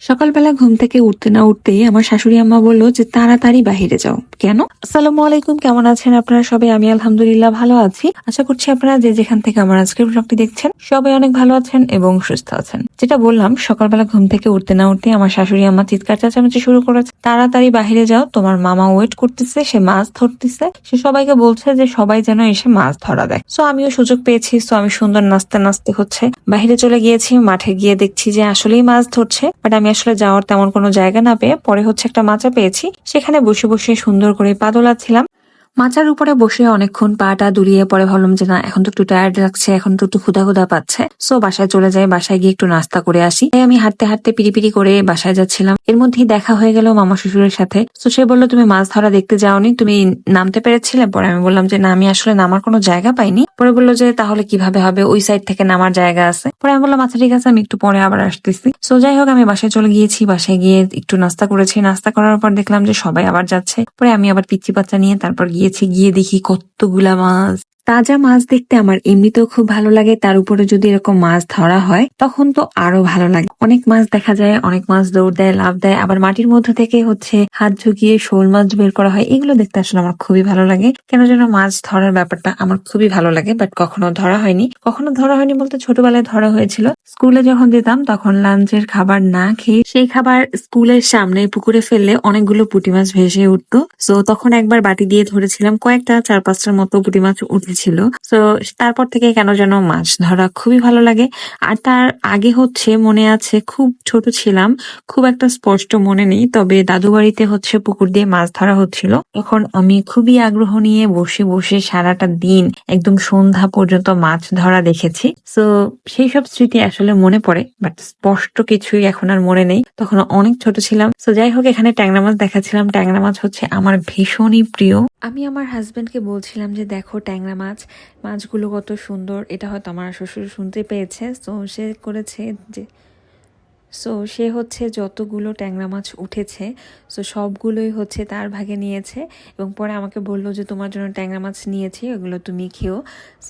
সকালবেলা ঘুম থেকে উঠতে না উঠতেই আমার শাশুড়ি আম্মা বললো যে তাড়াতাড়ি বাহিরে যাও। কেন? আসসালামু আলাইকুম, কেমন আছেন আপনারা সবাই? আমি আলহামদুলিল্লাহ ভালো আছি। আশা করছি আপনারা যে যেখান থেকে আমার আজকের ব্লগটি দেখছেন সবাই অনেক ভালো আছেন এবং সুস্থ আছেন। যেটা বললাম, সকালবেলা ঘুম থেকে উঠতে না উঠতে আমার শাশুড়ি আম্মা চিৎকার চেঁচামেচি শুরু করেছে, তাড়াতাড়ি বাহিরে যাও, তোমার মামা ওয়েট করতেছে, সে মাছ ধরতেছে, সে সবাইকে বলছে যে সবাই যেন এসে মাছ ধরা দেয়। সো আমিও সুযোগ পেয়েছি, সো আমি সুন্দর নাচতে নাচতে বাহিরে চলে গিয়েছি। মাঠে গিয়ে দেখছি যে আসলেই মাছ ধরছে, বাট আমি আসলে যাওয়ার তেমন কোনো জায়গা না পেয়ে পরে একটা মাচা পেয়েছি, সেখানে বসে বসে সুন্দর করে পা দোলাচ্ছিলাম। মাচার উপরে বসে অনেকক্ষণ পাটা দুলিয়ে পরে ভাবলাম যে না, এখন তো একটু টায়ার্ড লাগছে, এখন তো একটু ক্ষুধা ক্ষুধা পাচ্ছে। সো বাসায় চলে যাই, বাসায় গিয়ে একটু নাস্তা করে আসি। তাই আমি হাঁটতে হাঁটতে পিড়ি করে বাসায় যাচ্ছিলাম। এর মধ্যেই দেখা হয়ে গেল মামা শ্বশুরের সাথে। তো সে বললো, তুমি মাছ ধরা দেখতে যাওনি, তুমি নামতে পেরেছিলে? পরে আমি বললাম যে না, আমি আসলে নামার কোনো জায়গা পাইনি। পরে বললো যে তাহলে কিভাবে হবে, ওই সাইড থেকে নামার জায়গা আছে। পরে আমি বললাম আচ্ছা ঠিক আছে, আমি একটু পরে আবার আসতেছি। সো যাই হোক, আমি বাসায় চলে গিয়েছি। বাসায় গিয়ে একটু নাস্তা করেছি। নাস্তা করার পর দেখলাম যে সবাই আবার যাচ্ছে। পরে আমি আবার পিচ্চি বাচ্চা নিয়ে তারপর গিয়েছি। গিয়ে দেখি কতগুলা মাছ। তাজা মাছ দেখতে আমার এমনিতেও খুব ভালো লাগে, তার উপরে যদি এরকম মাছ ধরা হয় তখন তো আরো ভালো লাগে। অনেক মাছ দেখা যায়, অনেক মাছ দৌড় দেয়, লাফ দেয়, আবার মাটির মধ্যে থেকে হাত ঝুঁকিয়ে শোল মাছ বের করা হয়। এগুলো দেখতে আসলে আমার খুবই ভালো লাগে। কেন যেন মাছ ধরার ব্যাপারটা আমার খুবই ভালো লাগে, বাট কখনো ধরা হয়নি। কখনো ধরা হয়নি বলতে, ছোটবেলায় ধরা হয়েছিল। স্কুলে যখন যেতাম তখন লাঞ্চের খাবার না খেয়ে সেই খাবার স্কুলের সামনে পুকুরে ফেললে অনেকগুলো পুঁটি মাছ ভেসে উঠতো। সো তখন একবার বাটি দিয়ে ধরেছিলাম, কয়েকটা 4-5টার মতো পুঁটি মাছ উঠেছিল। তো তারপর থেকে কেন যেন মাছ ধরা খুবই ভালো লাগে। আর তার আগে মনে আছে, খুব ছোট ছিলাম, খুব একটা স্পষ্ট মনে নেই, তবে দাদু বাড়িতে পুকুর দিয়ে মাছ ধরা হচ্ছিল। তখন আমি খুবই আগ্রহ নিয়ে বসে বসে সারাটা দিন একদম সন্ধ্যা পর্যন্ত মাছ ধরা দেখেছি। তো সেই সব স্মৃতি আসলে মনে পড়ে, বাট স্পষ্ট কিছুই এখন আর মনে নেই, তখন অনেক ছোট ছিলাম। তো যাই হোক, এখানে ট্যাংরা মাছ দেখাচ্ছিলাম। ট্যাংরা মাছ আমার ভীষণই প্রিয়। আমি আমার হাজবেন্ডকে বলছিলাম যে দেখো ট্যাংরা মাছগুলো কত সুন্দর। এটা হয়তো আমার শ্বশুর শুনতে পেয়েছে, তো সে করেছে যে সে যতগুলো ট্যাংরা মাছ উঠেছে সবগুলোই তার ভাগে নিয়েছে, এবং পরে আমাকে বললো যে তোমার জন্য ট্যাংরা মাছ নিয়েছি, ওগুলো তুমি খেও।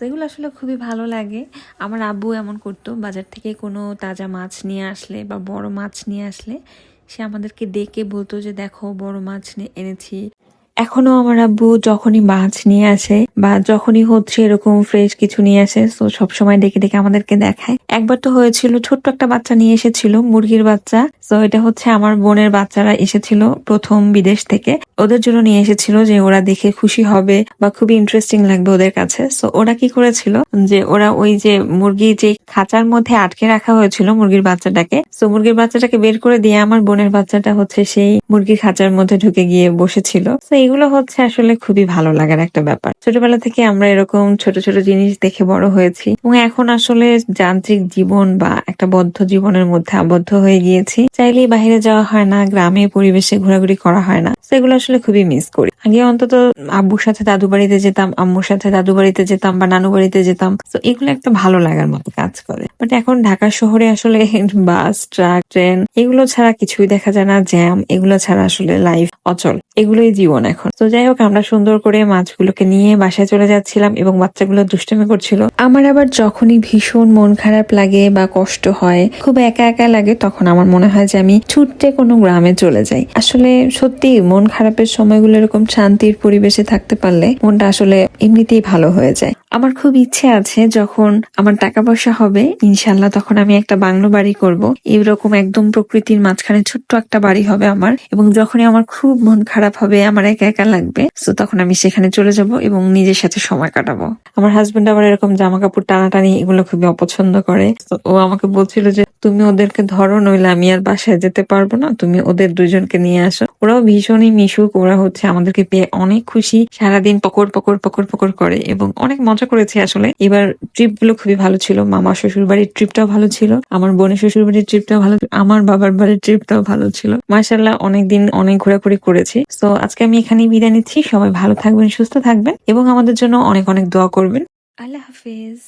এগুলো আসলে খুবই ভালো লাগে। আমার আব্বু এমন করতো, বাজার থেকে কোনো তাজা মাছ নিয়ে আসলে বা বড় মাছ নিয়ে আসলে সে আমাদেরকে ডেকে বলতো যে দেখো বড় মাছ এনেছি। এখনো আমার আব্বু যখনই মাছ নিয়ে আসে বা যখনই এরকম ফ্রেশ কিছু নিয়ে আসে, তো সবসময় ডেকে ডেকে আমাদেরকে দেখায়। একবার তো হয়েছিল, ছোট্ট একটা বাচ্চা নিয়ে এসেছিল, মুরগির বাচ্চা। তো এটা আমার বোনের বাচ্চারা এসেছিল প্রথম বিদেশ থেকে, ওদের জন্য নিয়ে এসেছিল যে ওরা দেখে খুশি হবে বা খুবই ইন্টারেস্টিং লাগবে ওদের কাছে। তো ওরা কি করেছিল যে ওরা ওই যে মুরগি যে খাঁচার মধ্যে আটকে রাখা হয়েছিল মুরগির বাচ্চাটাকে, তো মুরগির বাচ্চাটাকে বের করে দিয়ে আমার বোনের বাচ্চাটা সেই মুরগির খাঁচার মধ্যে ঢুকে গিয়ে বসেছিল। তো এগুলো আসলে খুবই ভালো লাগার একটা ব্যাপার। ছোটবেলা থেকে আমরা এরকম ছোট ছোট জিনিস দেখে বড় হয়েছি, এবং এখন আসলে যান্ত্রিক জীবন বা একটা বদ্ধ জীবনের মধ্যে আবদ্ধ হয়ে গিয়েছি। চাইলেই বাইরে যাওয়া হয় না, গ্রামে পরিবেশে ঘোরাঘুরি করা হয় না। সেগুলো আসলে খুবই মিস করি। আগে অন্তত আব্বুর সাথে দাদু বাড়িতে যেতাম, আম্মুর সাথে দাদু বাড়িতে যেতাম বা নানু বাড়িতে যেতাম। তো এগুলো একটা ভালো লাগার মতো কাজ করে। বাট এখন ঢাকা শহরে আসলে বাস, ট্রাক, ট্রেন এগুলো ছাড়া কিছুই দেখা যায় না। জ্যাম, এগুলো ছাড়া আসলে লাইফ অচল, এগুলোই জীবন এখন। তো যাই হোক, আমরা সুন্দর করে মাছগুলোকে নিয়ে বাসায় চলে যাচ্ছিলাম এবং বাচ্চাগুলো দুষ্টুমি করছিল। আমার আবার যখনই ভীষণ মন খারাপ লাগে বা কষ্ট হয়, খুব একা একা লাগে, তখন আমার মনে হয় যে আমি ছুটতে কোনো গ্রামে চলে যাই। আসলে সত্যি মন খারাপের সময়গুলো এরকম শান্তির পরিবেশে থাকতে পারলে মনটা আসলে এমনিতেই ভালো হয়ে যায়। আমার খুব ইচ্ছে আছে, যখন আমার টাকা পয়সা হবে ইনশাল্লাহ, তখন আমি একটা বাংলো বাড়ি করব। এরকম একদম প্রকৃতির মাঝখানে ছোট্ট একটা বাড়ি হবে আমার, এবং যখনই আমার খুব মন খারাপ হবে, আমার একা একা লাগবে, তো তখন আমি সেখানে চলে যাব এবং নিজের সাথে সময় কাটাবো। আমার হাজবেন্ড আবার এরকম জামা কাপড় টানাটানি এগুলো খুবই অপছন্দ করে। তো ও আমাকে বলছিল যে তুমি ওদেরকে ধরো, নইলে আমি আর বাসায় যেতে পারবো না, তুমি ওদের দুজনকে নিয়ে আসো। ওরাও ভীষণই মিশুক, ওরা আমাদেরকে পেয়ে অনেক খুশি, সারাদিন পকড় পকড় পকড় পকড় করে এবং অনেক মজা করেছি। আসলে এবার ট্রিপ গুলো খুবই ভালো ছিল। মামা শ্বশুর বাড়ির ট্রিপটাও ভালো ছিল, আমার বোনের শ্বশুর বাড়ির ট্রিপটাও ভালো ছিল, আমার বাবার বাড়ির ট্রিপটাও ভালো ছিল। মাশাআল্লাহ, অনেকদিন অনেক ঘোরাঘুরি করেছি। তো আজকে আমি এখানেই বিদায় নিচ্ছি। সবাই ভালো থাকবেন, সুস্থ থাকবেন এবং আমাদের জন্য অনেক অনেক দোয়া করবেন। আল্লাহ হাফেজ।